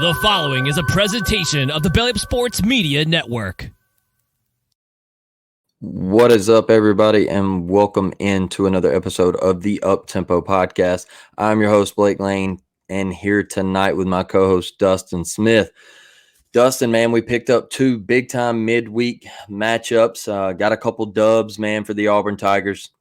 The following is a presentation of the Belly Up Sports Media Network. What is up, everybody, and welcome into another episode of the Up Tempo Podcast. I'm your host, Blake Lane, and here tonight with my co-host, Dustin Smith. Dustin, man, we picked up two big-time midweek matchups. Got a couple dubs, man, for the Auburn Tigers,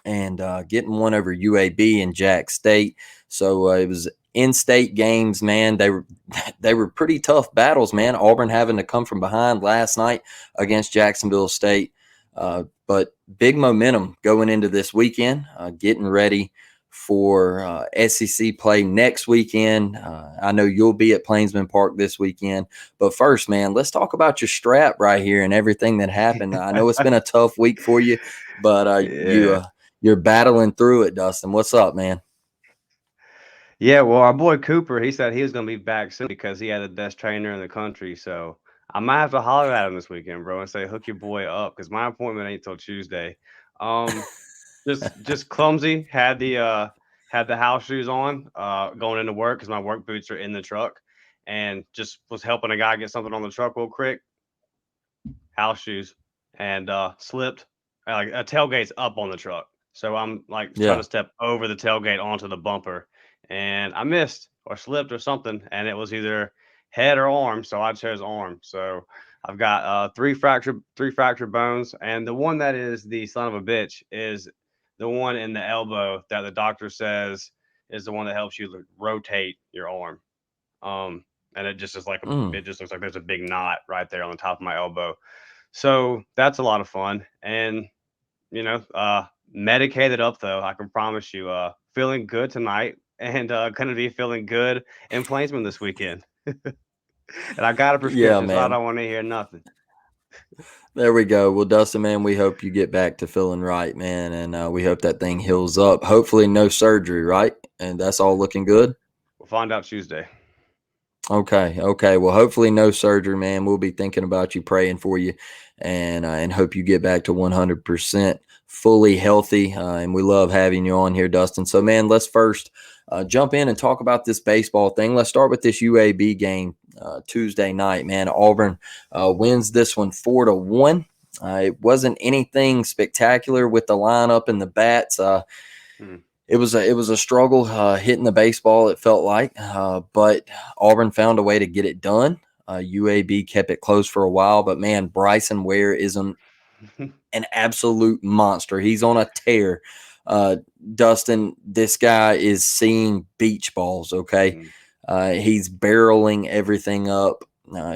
and getting one over UAB and Jack State. So it was in-state games, man. They were pretty tough battles, man. Auburn having to come from behind last night against Jacksonville State. But big momentum going into this weekend, getting ready for SEC play next weekend. I know you'll be at Plainsman Park this weekend. But first, man, let's talk about your strap right here and everything that happened. I know it's been a tough week for you, but you're battling through it, Dustin. What's up, man? Yeah, well, our boy Cooper, he said he was going to be back soon because he had the best trainer in the country. So I might have to holler at him this weekend, bro, and say, hook your boy up because my appointment ain't till Tuesday. Just clumsy. Had the house shoes on going into work because my work boots are in the truck, and just was helping a guy get something on the truck real quick. House shoes and slipped. Like a tailgate's up on the truck, so I'm like trying to step over the tailgate onto the bumper. And I missed or slipped or something, and it was either head or arm, so I chose arm. So I've got three fractured bones, and the one that is the son of a bitch is the one in the elbow that the doctor says is the one that helps you rotate your arm. And it just is like it just looks like there's a big knot right there on the top of my elbow. So that's a lot of fun, and medicated up though. I can promise you, feeling good tonight. And going to be feeling good in Plainsman this weekend. And I got a prescription, so I don't want to hear nothing. There we go. Well, Dustin, man, we hope you get back to feeling right, man, and we hope that thing heals up. Hopefully no surgery, right? And that's all looking good? We'll find out Tuesday. Okay. Well, hopefully no surgery, man. We'll be thinking about you, praying for you, and hope you get back to 100% fully healthy. And we love having you on here, Dustin. So, man, let's first jump in and talk about this baseball thing. Let's start with this UAB game Tuesday night, man. Auburn wins this one 4-1. It wasn't anything spectacular with the lineup and the bats. It was a struggle hitting the baseball, it felt like, but Auburn found a way to get it done. UAB kept it close for a while, but, man, Bryson Ware is an absolute monster. He's on a tear. Dustin, this guy is seeing beach balls, okay? He's barreling everything up.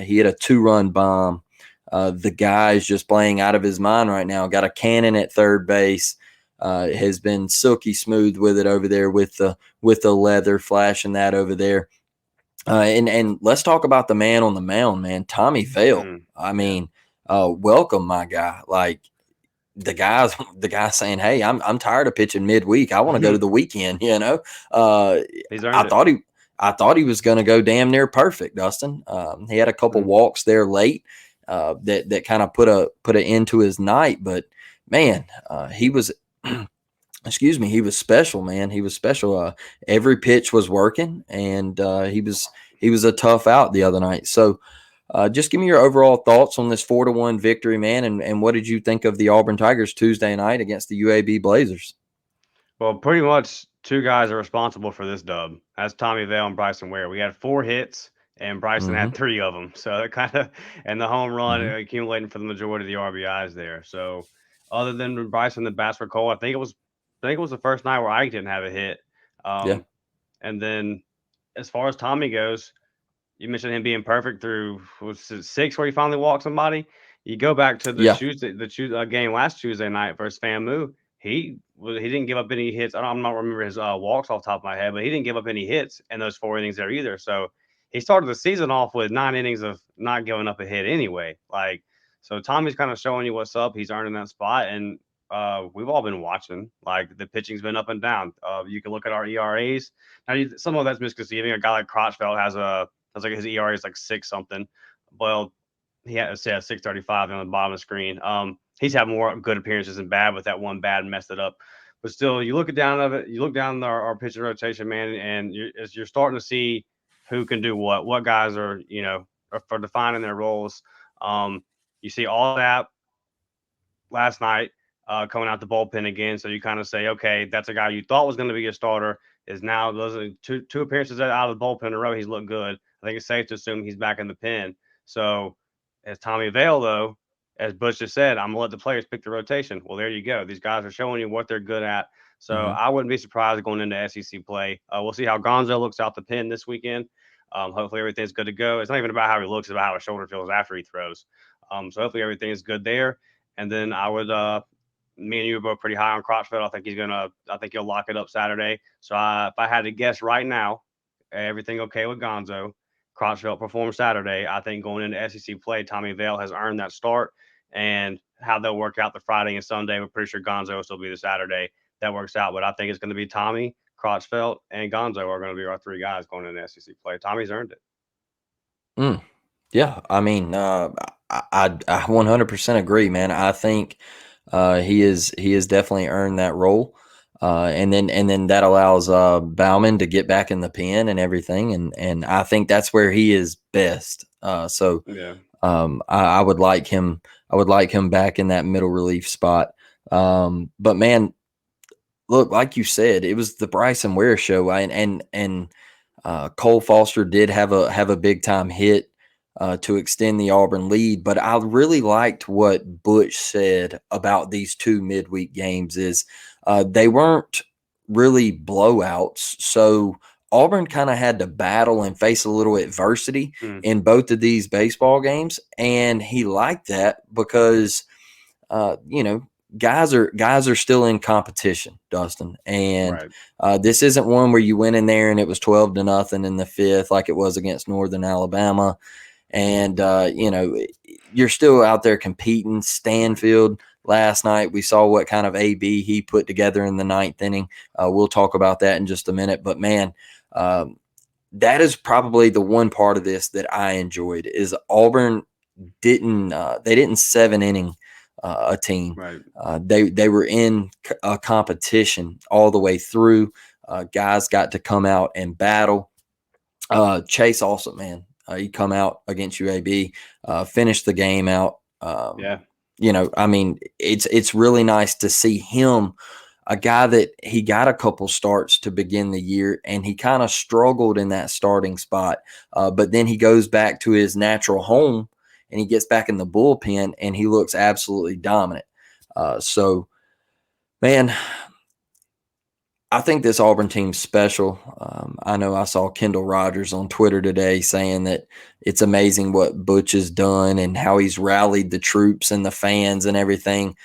He had a 2-run bomb. The guy is just playing out of his mind right now. Got a cannon at third base. Has been silky smooth with it over there with the leather, flashing that over there. And let's talk about the man on the mound, man, Tommy Vale. I mean, welcome, my guy. Like, the guy saying, "Hey, I'm tired of pitching midweek. I want to go to the weekend." You know, I thought he was going to go damn near perfect. Dustin, he had a couple walks there late that kind of put an end to his night. But, man, he was. Excuse me, he was special, man. He was special. Every pitch was working, and he was a tough out the other night. So, just give me your overall thoughts on this 4-1 victory, man, and what did you think of the Auburn Tigers Tuesday night against the UAB Blazers? Well, pretty much two guys are responsible for this dub. That's Tommy Vale and Bryson Ware. We had 4 hits, and Bryson had 3 of them. So it kind of, and the home run accumulating for the majority of the RBIs there. So other than Bryson, the bats were cold. I think it was the first night where Ike didn't have a hit. And then as far as Tommy goes, you mentioned him being perfect through 6 where he finally walked somebody. You go back to the game last Tuesday night versus FAMU. He didn't give up any hits. I'm not remember his walks off the top of my head, but he didn't give up any hits in those 4 innings there either. So he started the season off with 9 innings of not giving up a hit anyway. So Tommy's kind of showing you what's up. He's earning that spot, and we've all been watching. Like, the pitching's been up and down. You can look at our ERAs. Now, some of that's misconceiving. A guy like Crotchfeld has his ERA is like 6 something. Well, he had 635 on the bottom of the screen. He's had more good appearances than bad, but that one bad messed it up. But still, you look down our pitching rotation, man, and you're starting to see who can do what guys are, are for defining their roles. You see all that last night coming out the bullpen again. So you kind of say, okay, that's a guy you thought was going to be a starter is now those are two appearances out of the bullpen in a row. He's looked good. I think it's safe to assume he's back in the pen. So as Tommy Vale, though, as Butch just said, I'm going to let the players pick the rotation. Well, there you go. These guys are showing you what they're good at. So I wouldn't be surprised going into SEC play. We'll see how Gonzo looks out the pen this weekend. Hopefully everything's good to go. It's not even about how he looks, it's about how his shoulder feels after he throws. So hopefully everything is good there. And then I would, me and you are both pretty high on Crotchfield. I think he'll lock it up Saturday. So if I had to guess right now, everything okay with Gonzo, Crotchfield performs Saturday. I think going into SEC play, Tommy Vale has earned that start. And how they'll work out the Friday and Sunday, we're pretty sure Gonzo will still be the Saturday. That works out. But I think it's going to be Tommy, Crotchfield, and Gonzo are going to be our three guys going into SEC play. Tommy's earned it. Yeah, I mean, I 100% agree, man. I think he is definitely earned that role, and then that allows Bauman to get back in the pen and everything, and I think that's where he is best. So yeah, I would like him. I would like him back in that middle relief spot. But man, look, like you said, it was the Bryson Ware show, and Cole Foster did have a big time hit to extend the Auburn lead. But I really liked what Butch said about these two midweek games is they weren't really blowouts. So Auburn kind of had to battle and face a little adversity in both of these baseball games. And he liked that because, guys are still in competition, Dustin. And this isn't one where you went in there and it was 12-0 in the fifth, like it was against Northern Alabama. And, you're still out there competing. Stanfield last night, we saw what kind of AB he put together in the ninth inning. We'll talk about that in just a minute. But, man, that is probably the one part of this that I enjoyed is Auburn didn't 7-inning a team. Right. They were in a competition all the way through. Guys got to come out and battle. Chase also, man. He come out against UAB, finished the game out. I mean, it's really nice to see him, a guy that he got a couple starts to begin the year, and he kind of struggled in that starting spot. But then he goes back to his natural home, and he gets back in the bullpen, and he looks absolutely dominant. So, man, I think this Auburn team's special. I know I saw Kendall Rogers on Twitter today saying that it's amazing what Butch has done and how he's rallied the troops and the fans and everything.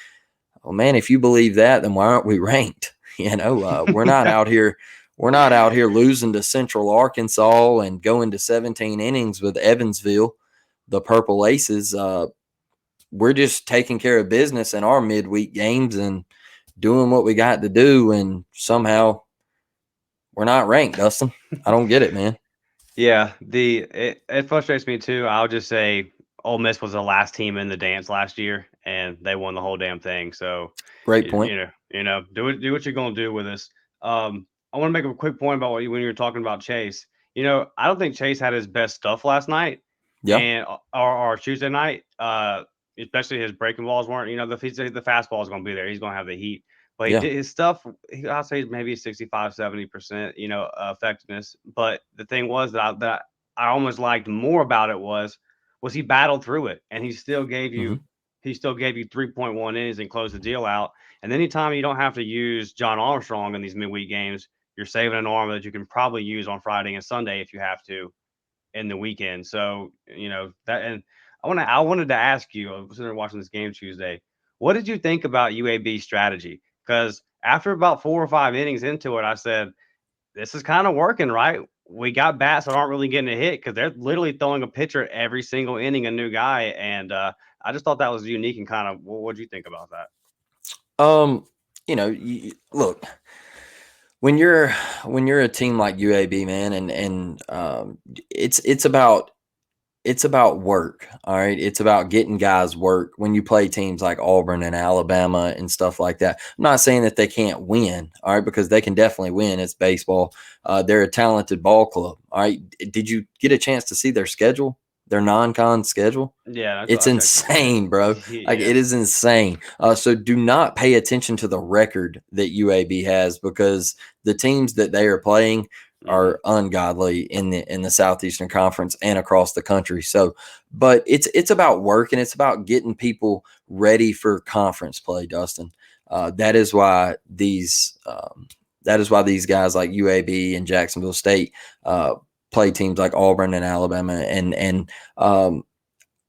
Well, man, if you believe that, then why aren't we ranked? We're not out here. We're not out here losing to Central Arkansas and going to 17 innings with Evansville, the Purple Aces. We're just taking care of business in our midweek games and doing what we got to do, and somehow we're not ranked, Dustin. I don't get it, man. Yeah, it frustrates me too. I'll just say Ole Miss was the last team in the dance last year, and they won the whole damn thing. So Great point. Do what you're gonna do with us. I want to make a quick point about when you were talking about Chase. I don't think Chase had his best stuff last night, and or Tuesday night. Especially his breaking balls weren't. The fastball is gonna be there. He's gonna have the heat. But he did his stuff. I'll say maybe 65, 70%, effectiveness. But the thing was that I almost liked more about it was he battled through it, and he still gave you 3.1 innings and closed the deal out. And anytime you don't have to use John Armstrong in these midweek games, you're saving an arm that you can probably use on Friday and Sunday if you have to in the weekend. So that, and I wanted to ask you. I was sitting there watching this game Tuesday. What did you think about UAB's strategy? Because after about 4 or 5 innings into it, I said, this is kind of working, right? We got bats that aren't really getting a hit because they're literally throwing a pitcher every single inning, a new guy. And I just thought that was unique and kind of, what do you think about that? Look, when you're a team like UAB, man, and it's about it's about work. All right. It's about getting guys work when you play teams like Auburn and Alabama and stuff like that. I'm not saying that they can't win. All right. Because they can definitely win. It's baseball. They're a talented ball club. All right. Did you get a chance to see their schedule? Their non-con schedule? Yeah, It's I checked it today. insane, bro. Like Yeah. it is insane. So do not pay attention to the record that UAB has, because the teams that they are playing are ungodly in the Southeastern Conference and across the country. So, but it's about work, and it's about getting people ready for conference play, Dustin. That is why these guys like UAB and Jacksonville State play teams like Auburn and Alabama, and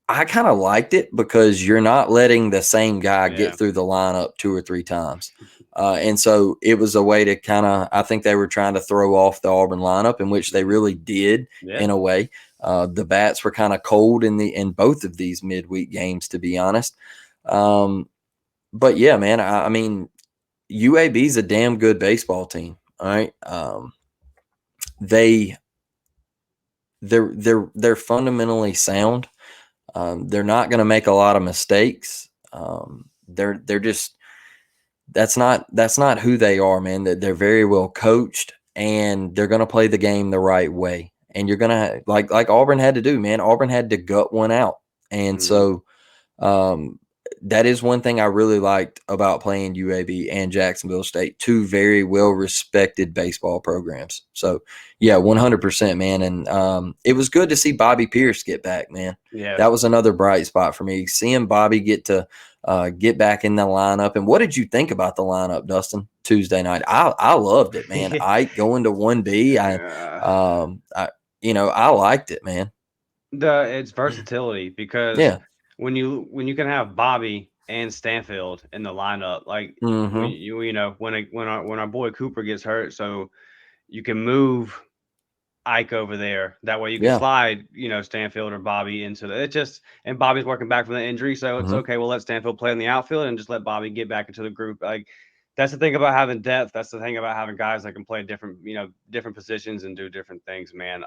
I kind of liked it because you're not letting the same guy get through the lineup 2 or 3 times. And so it was a way to kind of, I think they were trying to throw off the Auburn lineup, in which they really did in a way. The bats were kind of cold in both of these midweek games, to be honest. But yeah, man, I mean, UAB is a damn good baseball team. All right. They're fundamentally sound. They're not going to make a lot of mistakes. They're just, that's not who they are, man. They're very well coached, and they're going to play the game the right way. And you're going to, like Auburn had to do, man. Auburn had to gut one out. And so that is one thing I really liked about playing UAB and Jacksonville State, 2 very well respected baseball programs. So yeah, 100%, man. And it was good to see Bobby Pierce get back, man. Yeah, that was another bright spot for me. Seeing Bobby get back in the lineup. And what did you think about the lineup, Dustin, Tuesday night? I loved it, man. I going to 1B. I liked it, man. It's versatility, because when you can have Bobby and Stanfield in the lineup, like when our boy Cooper gets hurt, so you can move Ike over there. That way you can slide, Stanfield or Bobby into and Bobby's working back from the injury, so it's okay. We'll let Stanfield play in the outfield and just let Bobby get back into the group. Like, that's the thing about having depth. That's the thing about having guys that can play different positions and do different things, man.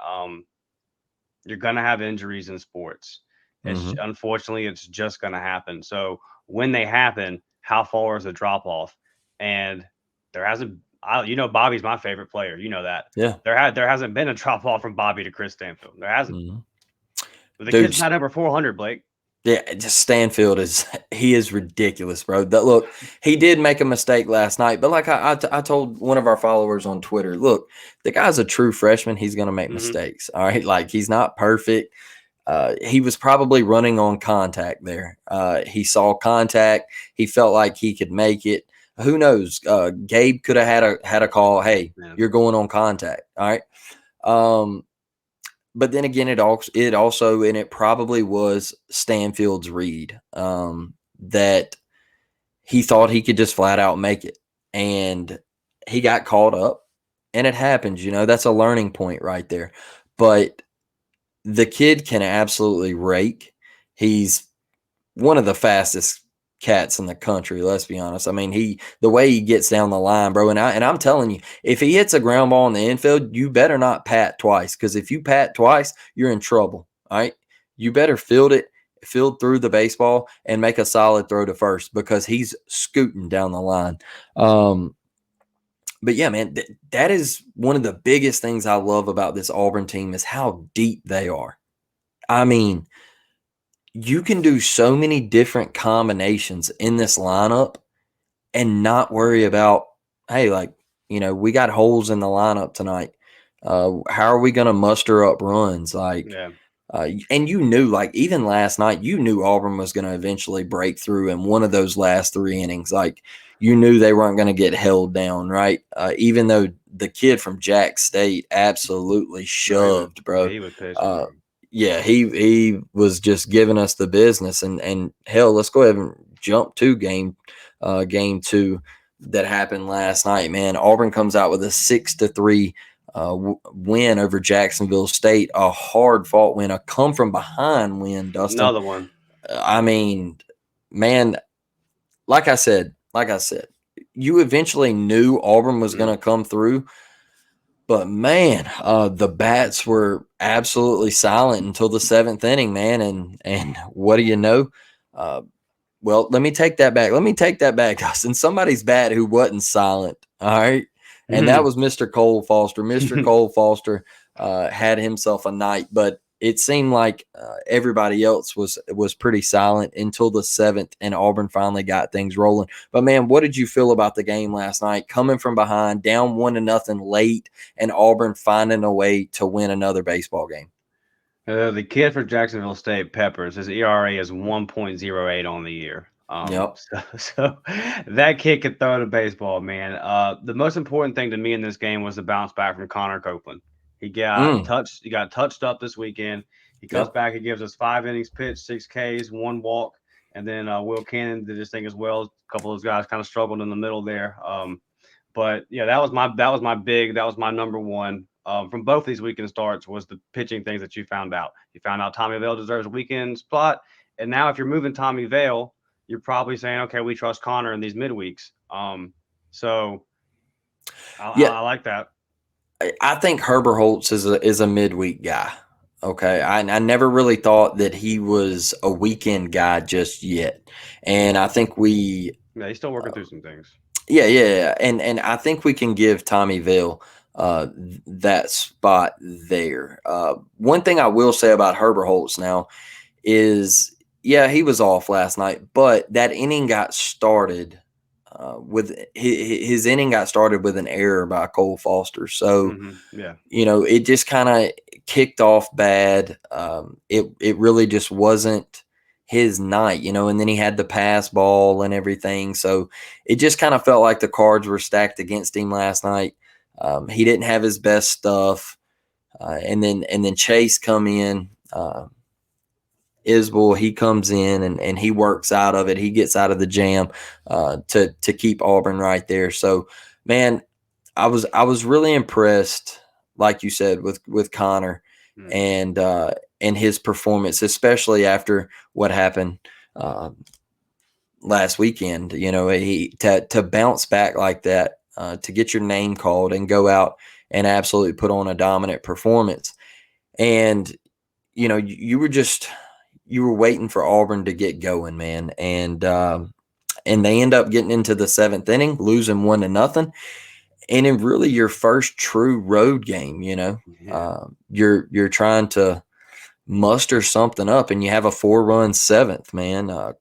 You're gonna have injuries in sports. Unfortunately, it's just gonna happen. So when they happen, how far is the drop off? And there hasn't. Bobby's my favorite player. You know that. Yeah. There hasn't been a drop off from Bobby to Chris Stanfield. There hasn't. But the kid's not over 400, Blake. Yeah, just Stanfield is ridiculous, bro. Look, he did make a mistake last night, but like I told one of our followers on Twitter, look, the guy's a true freshman. He's going to make mistakes. All right, like, he's not perfect. He was probably running on contact there. He saw contact. He felt like he could make it. Who knows? Gabe could have had a call. Hey, you're going on contact. All right. But then again, it also, and it probably was Stanfield's read, that he thought he could just flat out make it, and he got caught up, and it happens. That's a learning point right there. But the kid can absolutely rake. He's one of the fastest cats in the country, let's be honest. I mean, the way he gets down the line, bro, and I'm telling you, if he hits a ground ball in the infield, you better not pat twice, because if you pat twice, you're in trouble. All right, you better field through the baseball and make a solid throw to first, because he's scooting down the line. But yeah, man, that is one of the biggest things I love about this Auburn team, is how deep they are. I mean, you can do so many different combinations in this lineup and not worry about, hey, like, we got holes in the lineup tonight. How are we going to muster up runs? Like, and like, even last night, Auburn was going to eventually break through in one of those last 3 innings. Like, you knew they weren't going to get held down, right? Even though the kid from Jack State absolutely shoved, bro. He would pitch. Yeah, he was just giving us the business, and hell, let's go ahead and jump to game 2 that happened last night, man. Auburn comes out with a 6-3 win over Jacksonville State, a hard-fought win, a come-from-behind win, Dustin. Another one. I mean, man, like I said, you eventually knew Auburn was going to come through, But man, the bats were absolutely silent until the 7th inning, man. And what do you know? Well, let me take that back. Let me take that back, Dustin. Somebody's bat who wasn't silent. All right. And that was Mr. Cole Foster. Mr. Cole Foster had himself a night, but it seemed like everybody else was pretty silent until the 7th, and Auburn finally got things rolling. But man, what did you feel about the game last night? Coming from behind, down 1-0 late, and Auburn finding a way to win another baseball game. The kid for Jacksonville State, Peppers, his ERA is 1.08 on the year. Yep. So that kid could throw the baseball, man. The most important thing to me in this game was the bounce back from Connor Copeland. He got touched up this weekend. He comes back. He gives us 5 innings pitched, 6 Ks, 1 walk, and then Will Cannon did his thing as well. A couple of those guys kind of struggled in the middle there. But yeah, that was my number one. From both these weekend starts was the pitching things that you found out. You found out Tommy Vale deserves a weekend spot. And now if you're moving Tommy Vale, you're probably saying, okay, we trust Connor in these midweeks. So I like that. I think Herbert Holtz is a midweek guy. Okay. I never really thought that he was a weekend guy just yet. And I think he's still working through some things. Yeah. And I think we can give Tommy Vale that spot there. One thing I will say about Herbert Holtz now is, he was off last night, but that inning got started with his inning got started with an error by Cole Foster. So, it just kind of kicked off bad. It really just wasn't his night, and then he had the pass ball and everything. So it just kind of felt like the cards were stacked against him last night. He didn't have his best stuff. And then Chase come in, Isbell, he comes in and he works out of it. He gets out of the jam to keep Auburn right there. So, man, I was really impressed, like you said, with Connor and his performance, especially after what happened last weekend. He to bounce back like that, to get your name called and go out and absolutely put on a dominant performance. And you were waiting for Auburn to get going, man. And they end up getting into the 7th inning, losing 1-0. And in really your first true road game, you're trying to muster something up, and you have a 4-run 7th, man.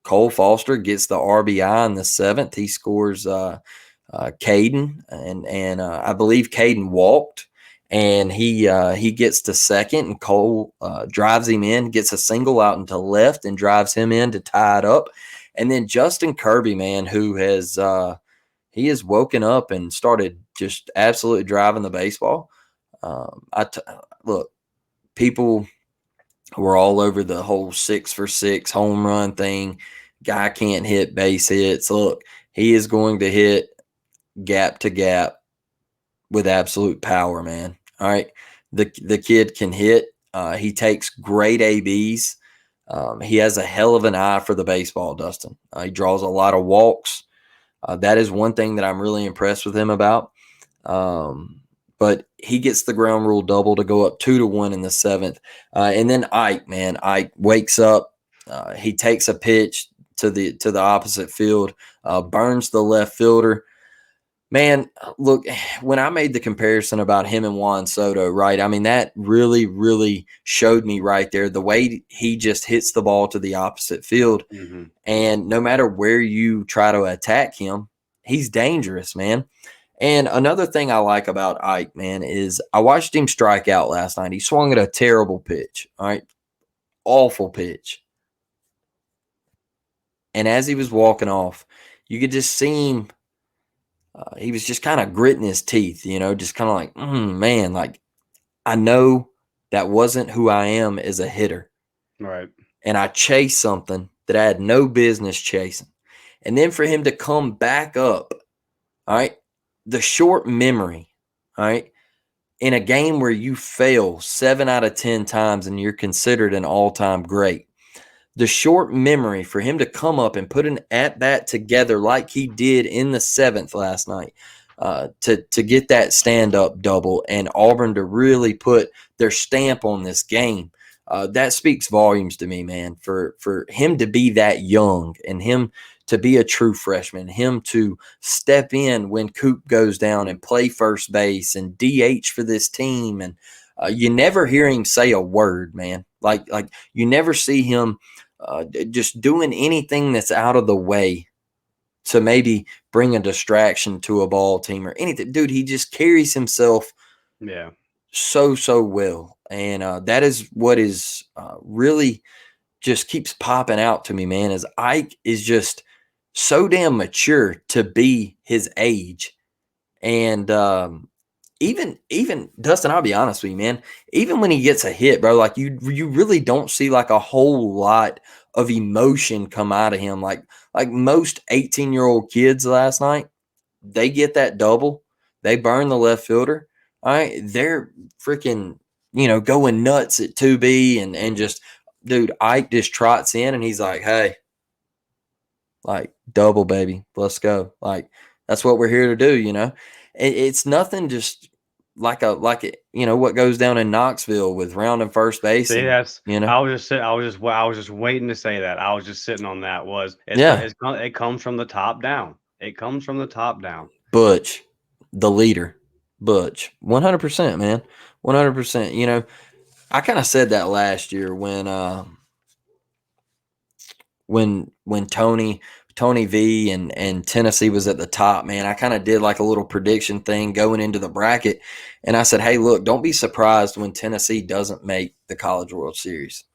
Cole Foster gets the RBI in the 7th. He scores Caden, and I believe Caden walked. And he gets to second, and Cole drives him in, gets a single out into left, and drives him in to tie it up. And then Justin Kirby, man, who has he has woken up and started just absolutely driving the baseball. Look, people were all over the whole 6-for-6 home run thing. Guy can't hit base hits. Look, he is going to hit gap to gap with absolute power, man. All right. The kid can hit. He takes great ABs. He has a hell of an eye for the baseball, Dustin. He draws a lot of walks. That is one thing that I'm really impressed with him about. But he gets the ground rule double to go up 2-1 in the 7th. And then Ike wakes up. He takes a pitch to the opposite field, burns the left fielder. Man, look, when I made the comparison about him and Juan Soto, right, I mean, that really, really showed me right there the way he just hits the ball to the opposite field. Mm-hmm. And no matter where you try to attack him, he's dangerous, man. And another thing I like about Ike, man, is I watched him strike out last night. He swung at a terrible pitch, all right, awful pitch. And as he was walking off, you could just see him. He was just kind of gritting his teeth, just kind of like, man, like I know that wasn't who I am as a hitter. Right. And I chased something that I had no business chasing. And then for him to come back up, all right, the short memory, all right, in a game where you fail 7 out of 10 times and you're considered an all-time great. The short memory for him to come up and put an at-bat together like he did in the 7th last night, to get that stand-up double and Auburn to really put their stamp on this game. That speaks volumes to me, man, for him to be that young and him to be a true freshman, him to step in when Coop goes down and play first base and DH for this team. And you never hear him say a word, man. Like you never see him just doing anything that's out of the way to maybe bring a distraction to a ball team or anything. Dude, he just carries himself so well. And that is what is really just keeps popping out to me, man, is Ike is just so damn mature to be his age. And even Dustin, I'll be honest with you, man, even when he gets a hit, bro, like you really don't see like a whole lot of emotion come out of him. Like most 18-year-old kids last night, they get that double, they burn the left fielder. All right, they're freaking, going nuts at 2B and just, dude, Ike just trots in and he's like, hey, like double, baby, let's go. Like that's what we're here to do. It's nothing just like what goes down in Knoxville with rounding first base. See, that's I was just waiting to say that. I was just sitting on that. It comes from the top down. It comes from the top down. Butch, the leader, Butch, 100%, man, 100%. I kind of said that last year when Tony V and Tennessee was at the top, man. I kind of did like a little prediction thing going into the bracket, and I said, hey, look, don't be surprised when Tennessee doesn't make the College World Series.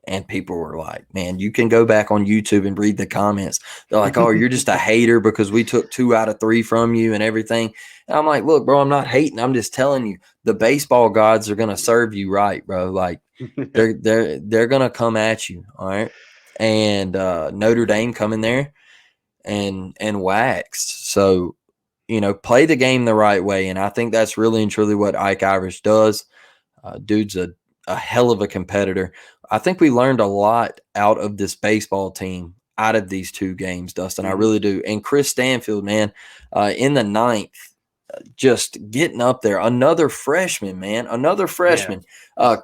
And people were like, man, you can go back on YouTube and read the comments. They're like, oh, you're just a hater because we took 2 out of 3 from you and everything. And I'm like, look, bro, I'm not hating. I'm just telling you, the baseball gods are going to serve you right, bro. Like they're going to come at you. All right. And Notre Dame coming there and waxed. So, play the game the right way. And I think that's really and truly what Ike Irish does. Dude's a hell of a competitor. I think we learned a lot out of this baseball team out of these 2 games, Dustin. I really do. And Chris Stanfield, man, in the 9th, just getting up there. Another freshman, man.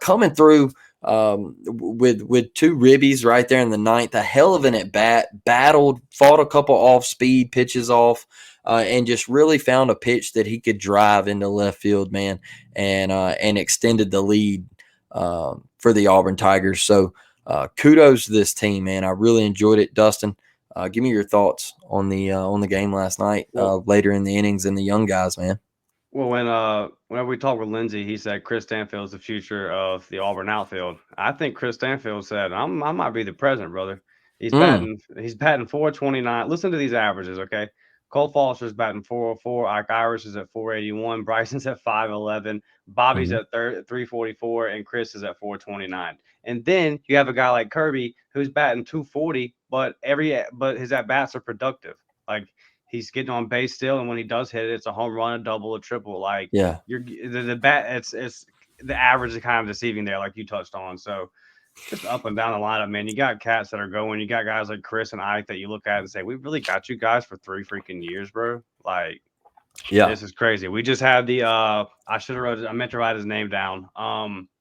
Coming through with 2 ribbies right there in the 9th. A hell of an at-bat. Battled, fought a couple off-speed pitches off. And just really found a pitch that he could drive into left field, man, and extended the lead for the Auburn Tigers. So kudos to this team, man. I really enjoyed it. Dustin, give me your thoughts on the game last night, later in the innings and the young guys, man. Well, whenever we talked with Lindsey, he said Chris Stanfield is the future of the Auburn outfield. I think Chris Stanfield said, I might be the president, brother. He's batting 429. Listen to these averages, okay? Cole Foster's batting 404. Ike Irish is at 481. Bryson's at 511. Bobby's at 344. And Chris is at 429. And then you have a guy like Kirby who's batting 240, but his at-bats are productive. Like, he's getting on base still, and when he does hit it, it's a home run, a double, a triple. Like, you're the bat. It's the average is kind of deceiving there, like you touched on. So just up and down the lineup, man. You got cats that are going. You got guys like Chris and Ike that you look at and say, we really got you guys for 3 freaking years, bro. Like, this is crazy. We just had the I meant to write his name down.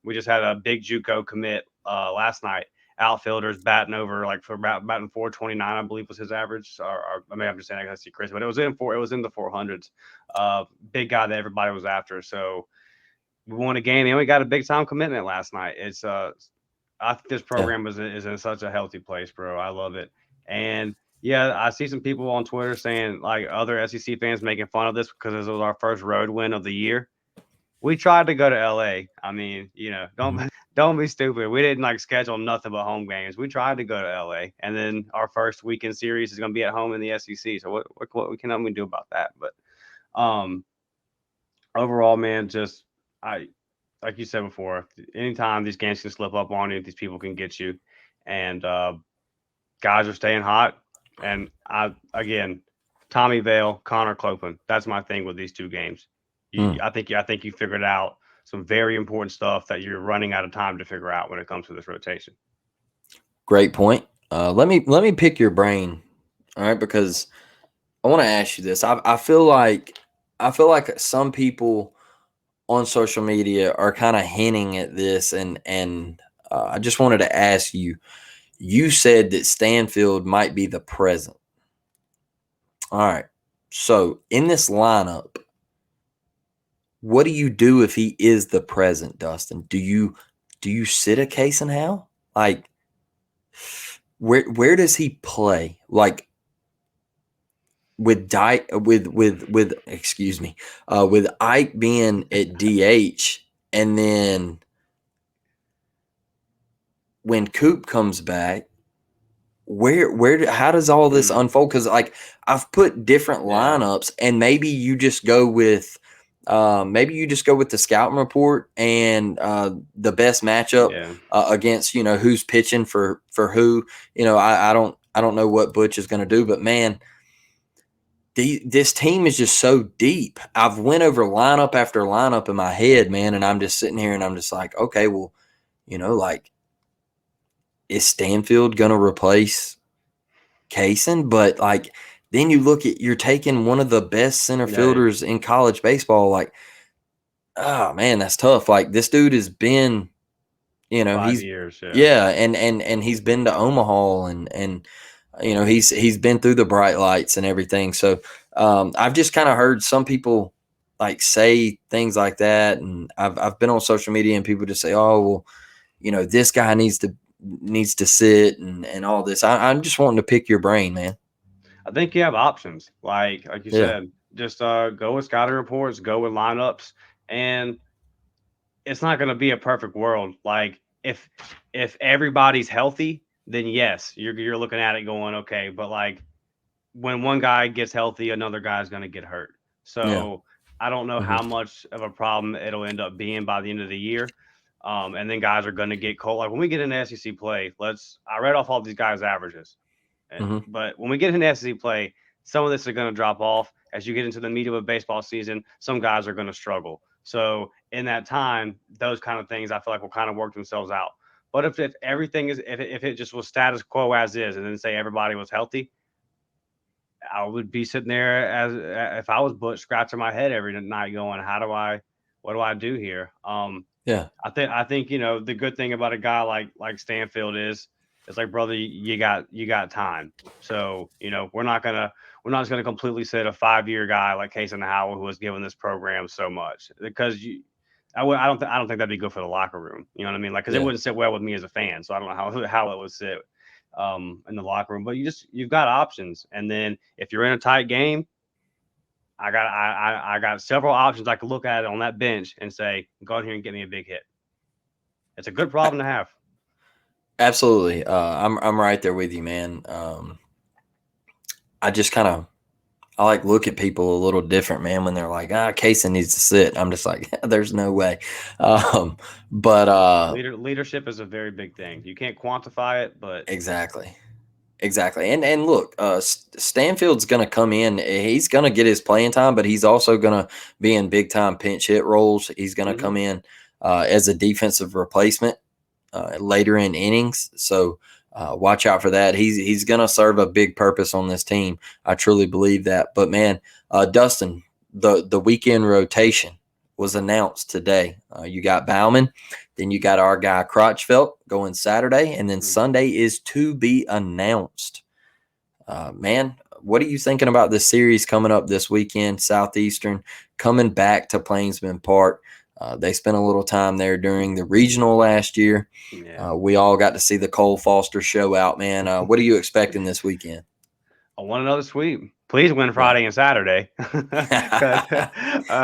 We just had a big JUCO commit last night. Outfielders batting over batting 429, I believe was his average. Or I mean, I'm just saying I see Chris, but it was in the 400s. Big guy that everybody was after. So we won a game and we got a big time commitment last night. It's I think this program is in such a healthy place, bro. I love it. And I see some people on Twitter saying, like, other SEC fans making fun of this because this was our first road win of the year. We tried to go to LA. I mean, don't be stupid. We didn't schedule nothing but home games. We tried to go to LA, and then our first weekend series is going to be at home in the SEC. So what can we do about that? But overall, man, like you said before, anytime these games can slip up on you, these people can get you, and guys are staying hot. And Tommy Vale, Connor Clopen. That's my thing with these 2 games. I think you figured out some very important stuff that you're running out of time to figure out when it comes to this rotation. Great point. Let me pick your brain, all right? Because I want to ask you this. I feel like I feel like some people on social media are kind of hinting at this, and I just wanted to ask you. You said that Stanfield might be the present. All right. So in this lineup, what do you do if he is the present, Dustin? Do you sit a Case and Hal? Like, where does he play? Like with Dyke with excuse me, with Ike being at DH, and then when Coop comes back, how does all this unfold? Because like I've put different lineups, and maybe you just go with the scouting report and the best matchup against who's pitching for who. I don't know what Butch is going to do, but man, this team is just so deep. I've went over lineup after lineup in my head, man, and I'm just sitting here and I'm just like, okay, well, like, is Stanfield going to replace Kaysen? But like, then you look at, you're taking one of the best center fielders in college baseball. Like, oh man, that's tough. Like, this dude has been, 5 years. and he's been to Omaha, and he's been through the bright lights and everything. So I've just kind of heard some people like say things like that, and I've been on social media and people just say, oh well, this guy needs to sit and all this. I'm just wanting to pick your brain, man. I think you have options. Like you said, just go with scouting reports, go with lineups, and it's not going to be a perfect world. Like if everybody's healthy, then yes, you're looking at it going, okay, but like when one guy gets healthy, another guy's going to get hurt. So I don't know how much of a problem it'll end up being by the end of the year. And then guys are going to get cold. Like when we get into SEC play, I read off all these guys' averages. But when we get into SEC play, some of this is going to drop off. As you get into the meat of a baseball season, some guys are going to struggle. So in that time, those kind of things I feel like will kind of work themselves out. But if everything is, if it just was status quo as is, and then say everybody was healthy, I would be sitting there if I was Butch, scratching my head every night, going, what do I do here? I think the good thing about a guy like Stanfield is it's like, brother, you got time. So we're not just gonna completely sit a 5-year guy like Case and Howell, who has given this program so much, because I don't think that'd be good for the locker room. You know what I mean? Like, because it wouldn't sit well with me as a fan. So I don't know how it would sit in the locker room. But you've got options, and then if you're in a tight game, I got several options I could look at on that bench and say, go in here and get me a big hit. It's a good problem to have. Absolutely. I'm right there with you, man. I just I like look at people a little different, man, when they're like, Kaysen needs to sit. I'm just like, there's no way. But leadership is a very big thing. You can't quantify it, but exactly. And look, Stanfield's going to come in. He's going to get his playing time, but he's also going to be in big time pinch hit roles. He's going to come in as a defensive replacement later in innings. So watch out for that. He's going to serve a big purpose on this team. I truly believe that. But man, Dustin, the weekend rotation was announced today. You got Bauman, then you got our guy Crotchfelt going Saturday, and then Sunday is to be announced. Man, what are you thinking about this series coming up this weekend? Southeastern coming back to Plainsman Park. They spent a little time there during the regional last year. We all got to see the Cole Foster show out, man. What are you expecting this weekend? I want another sweep. Please win Friday and Saturday.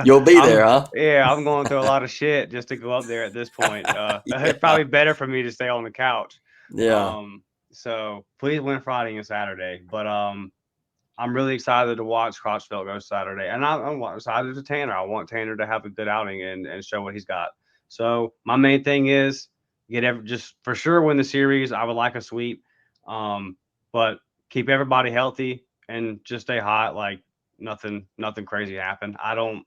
You'll be there, huh? Yeah, I'm going through a lot of shit just to go up there at this point. It's probably better for me to stay on the couch. Yeah. So please win Friday and Saturday. But I'm really excited to watch Crotchfelt go Saturday. And I'm excited to Tanner. I want Tanner to have a good outing and show what he's got. So my main thing is just for sure win the series. I would like a sweep. But keep everybody healthy and just stay hot. Like nothing crazy happened. I don't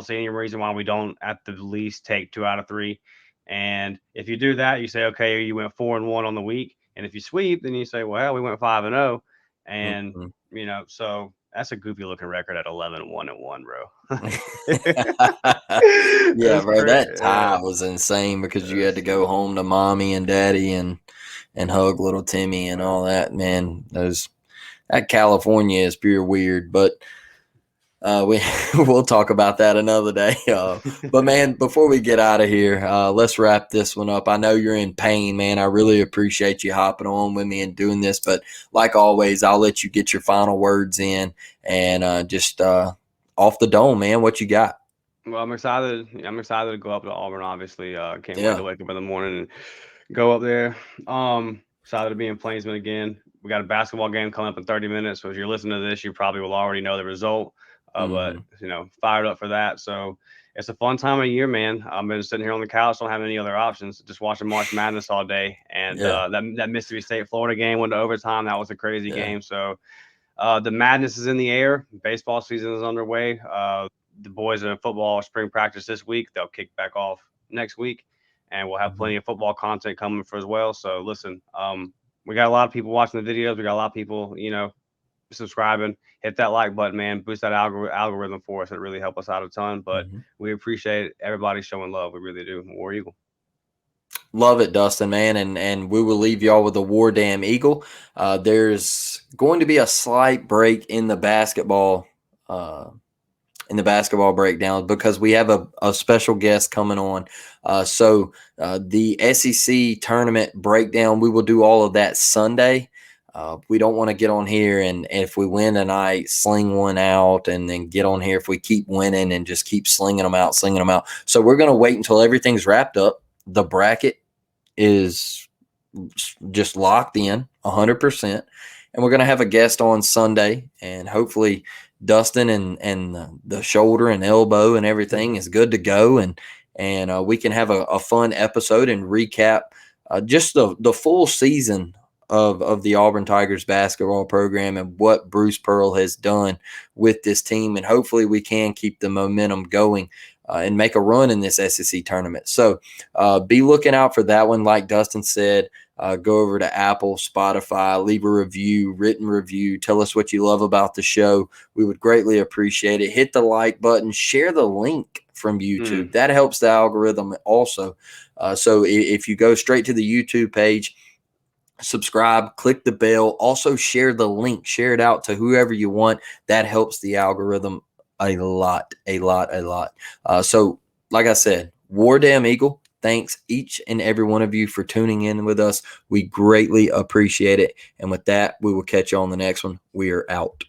see any reason why we don't at the least take 2 out of 3. And if you do that, you say, okay, you went 4-1 on the week. And if you sweep, then you say, well, we went 5-0. And so That's a goofy looking record at 11-1-1, bro. Yeah, That's bro, crazy. that Yeah. tie was insane because you had to That's, go home to mommy and daddy and hug little Timmy and all that. Man, that California is pure weird, but we'll talk about that another day. But man, before we get out of here, let's wrap this one up. I know you're in pain, man. I really appreciate you hopping on with me and doing this. But like always, I'll let you get your final words in and just off the dome, man. What you got? well, I'm excited. I'm excited to go up to Auburn. Obviously, can't wait Yeah. to wake up in the morning and go up there. Excited to be in Plainsman again. We got a basketball game coming up in 30 minutes. So if you're listening to this, you probably will already know the result. But fired up for that. So it's a fun time of year, man. I've been sitting here on the couch, don't have any other options, just watching March Madness all day. And Yeah. that Mississippi State Florida game went to overtime. That was a crazy Yeah. game. So the madness is in the air. Baseball season is underway. The boys are in football spring practice this week. They'll kick back off next week, and we'll have plenty of football content coming for as well. So listen, we got a lot of people watching the videos. We got a lot of people, subscribing. Hit that like button, man. Boost that algorithm for us. It really help us out a ton. But we appreciate everybody showing love. We really do. War Eagle. Love it, Dustin, man, and we will leave y'all with the War Damn Eagle. There's going to be a slight break in the basketball breakdown because we have a special guest coming on. So the SEC tournament breakdown, we will do all of that Sunday. We don't want to get on here and if we win tonight, sling one out and then get on here if we keep winning and just keep slinging them out. So we're going to wait until everything's wrapped up. The bracket is just locked in 100%. And we're going to have a guest on Sunday, and hopefully Dustin and the shoulder and elbow and everything is good to go. And we can have a fun episode and recap just the full season of the Auburn Tigers basketball program and what Bruce Pearl has done with this team. And hopefully we can keep the momentum going and make a run in this SEC tournament. So be looking out for that one. Like Dustin said, go over to Apple, Spotify, leave a review, written review. Tell us what you love about the show. We would greatly appreciate it. Hit the like button. Share the link from YouTube. That helps the algorithm also. So if you go straight to the YouTube page, subscribe, click the bell. Also share the link. Share it out to whoever you want. That helps the algorithm a lot. So like I said, War Damn Eagle, thanks each and every one of you for tuning in with us. We greatly appreciate it. And with that, we will catch you on the next one. We are out.